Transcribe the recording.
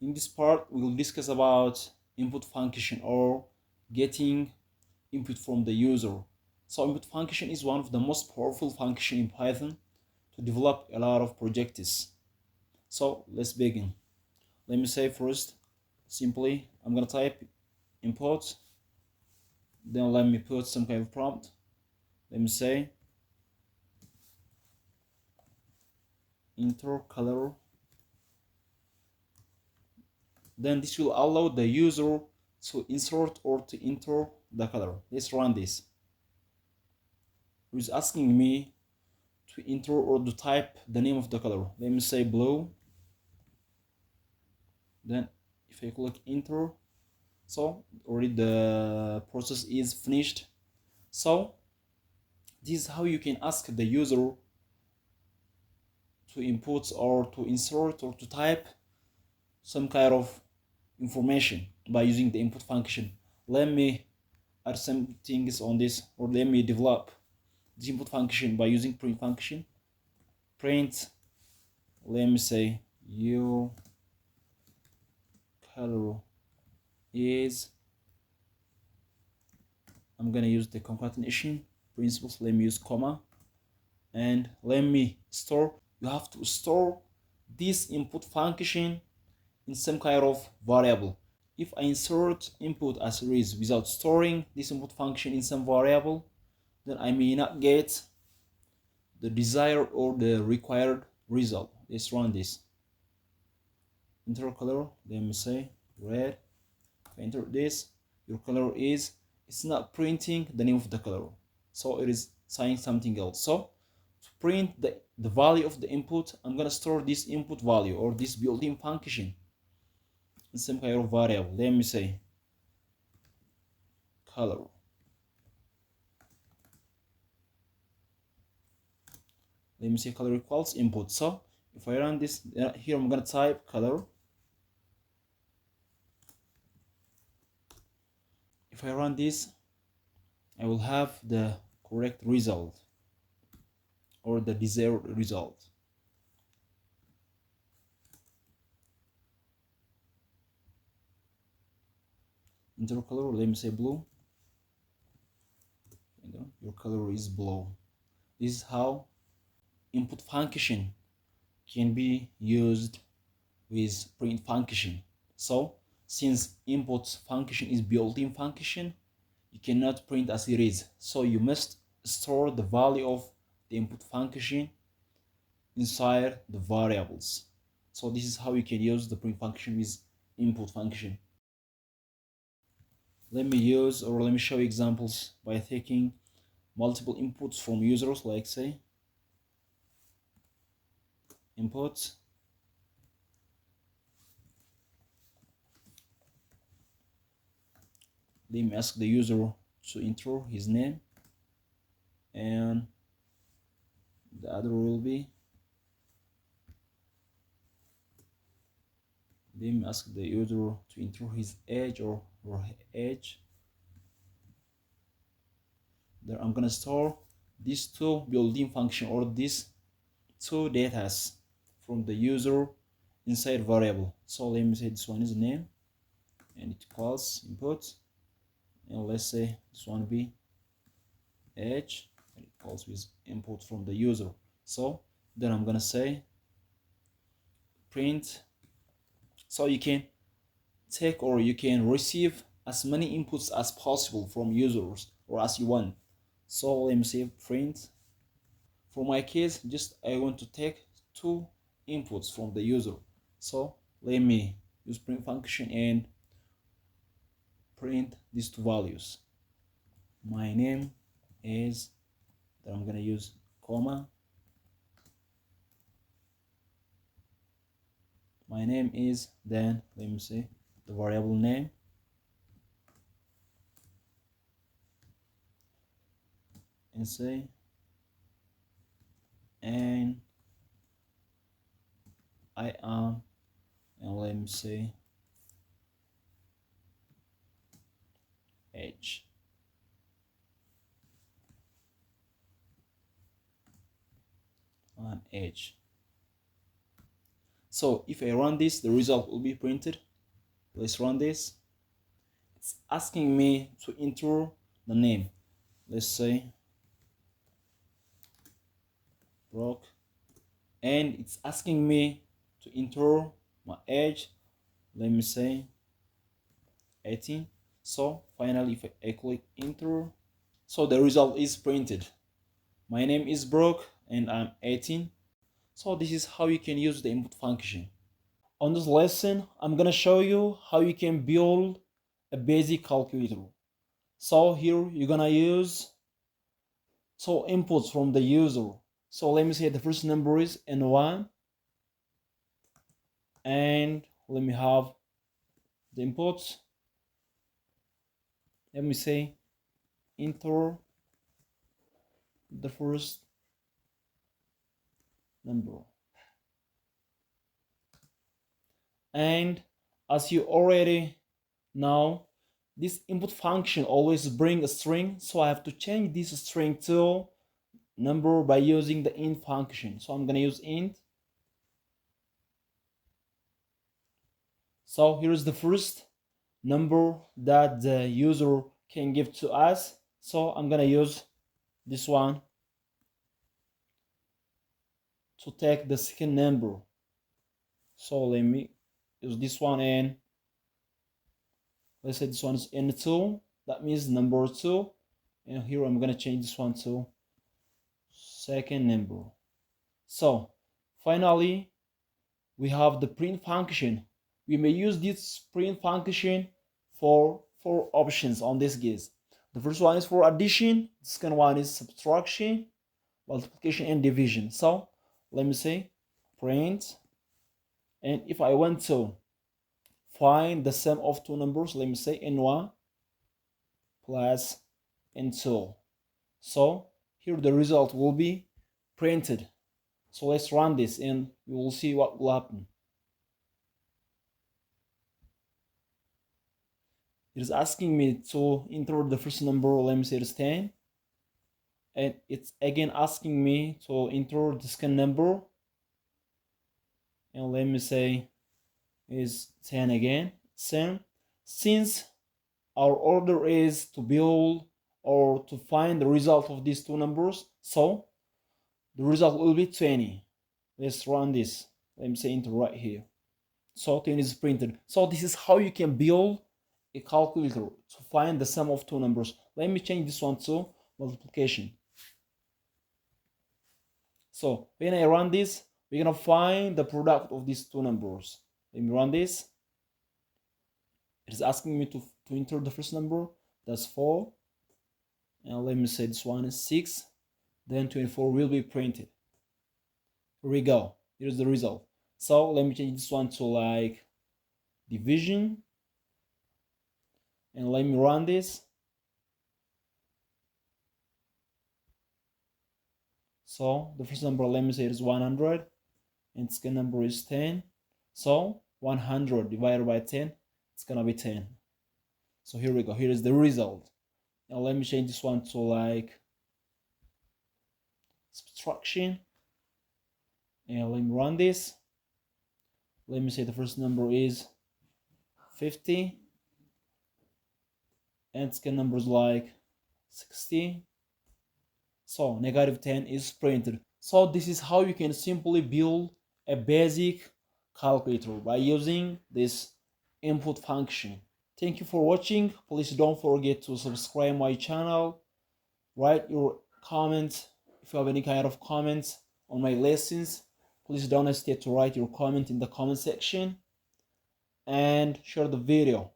In this part, we will discuss about input function or getting input from the user. So input function is one of the most powerful function in Python to develop a lot of projects. So let's begin. Let me say first, simply, I'm gonna type input, then let me put some kind of prompt. Let me say enter color. Then this will allow the user to insert or to enter the color. Let's run this. It's asking me to enter or to type the name of the color. Let me say blue. Then if I click enter, so already the process is finished. So this is how you can ask the user to input or to insert or to type some kind of information by using the input function. Let me add some things on this, or let me develop the input function by using print function. Print, let me say your color is, I'm gonna use the concatenation principles. Let me use comma, and let me store. You have to store this input function in some kind of variable. If I insert input as it is without storing this input function in some variable, then I may not get the desired or the required result. Let's run this. Enter color, let me say red. If I enter this, your color is, it's not printing the name of the color, so it is saying something else. So to print the value of the input, I'm gonna store this input value or this built-in function in some kind of variable. Let me say color. Let me say color equals input. So if I run this here, I'm gonna type color. If I run this, I will have the correct result or the desired result. Enter color, let me say blue. Your color is blue. This is how input function can be used with print function. So since input function is built-in function, you cannot print as it is. So you must store the value of the input function inside the variables. So this is how you can use the print function with input function. Let me use, or let me show examples by taking multiple inputs from users, like say input, let me ask the user to enter his name, and the other will be, let me ask the user to enter his age or her age. Then I'm gonna store these two built-in function or these two datas from the user inside variable. So let me say this one is name and it equals input, and let's say this one be age and it equals with input from the user. So then I'm gonna say print. So you can take or you can receive as many inputs as possible from users or as you want. So let me say print. For my case, just I want to take two inputs from the user. So let me use print function and print these two values. My name is, then I'm gonna use comma. My name is, then let me say the variable name, and say, and I am, and let me say age. On age. So if I run this, the result will be printed. Let's run this. It's asking me to enter the name. Let's say Brock, and it's asking me to enter my age. Let me say 18. So finally, if I click enter, so the result is printed. My name is Brock and I'm 18. So this is how you can use the input function. On this lesson, I'm gonna show you how you can build a basic calculator. So here you're gonna use inputs from the user. So let me say the first number is N1, and let me have the inputs. Let me say enter the first number. And as you already know, this input function always brings a string, so I have to change this string to number by using the int function. So I'm gonna use int. So here's the first number that the user can give to us. So I'm gonna use this one to take the second number. So let me use this one, and let's say this one is N2. That means number 2. And here I'm gonna change this one to second number. So finally, we have the print function. We may use this print function for 4 options on this case. The first one is for addition, the second one is subtraction, multiplication, and division. So let me say print, and if I want to find the sum of 2 numbers, let me say N1 plus N2. So here the result will be printed. So let's run this and we will see what will happen. It is asking me to enter the first number, let me say it's 10. And it's again asking me to enter the second number. And let me say is 10 again. Same. Since our order is to build or to find the result of these 2 numbers, so the result will be 20. Let's run this. Let me say enter right here. So 20 is printed. So this is how you can build a calculator to find the sum of 2 numbers. Let me change this one to multiplication. So when I run this, we're gonna find the product of these 2 numbers. Let me run this. It is asking me to enter the first number. That's 4. And let me say this one is 6. Then 24 will be printed. Here we go. Here's the result. So let me change this one to like division. And let me run this. So the first number, let me say, is 100. And the second number is 10. So 100 divided by 10, it's gonna be 10. So here we go. Here is the result. Now let me change this one to like subtraction. And let me run this. Let me say the first number is 50. And the second number is like 60. So negative 10 is printed. So this is how you can simply build a basic calculator by using this input function. Thank you for watching. Please don't forget to subscribe my channel. Write your comments. If you have any kind of comments on my lessons, please don't hesitate to write your comment in the comment section and share the video.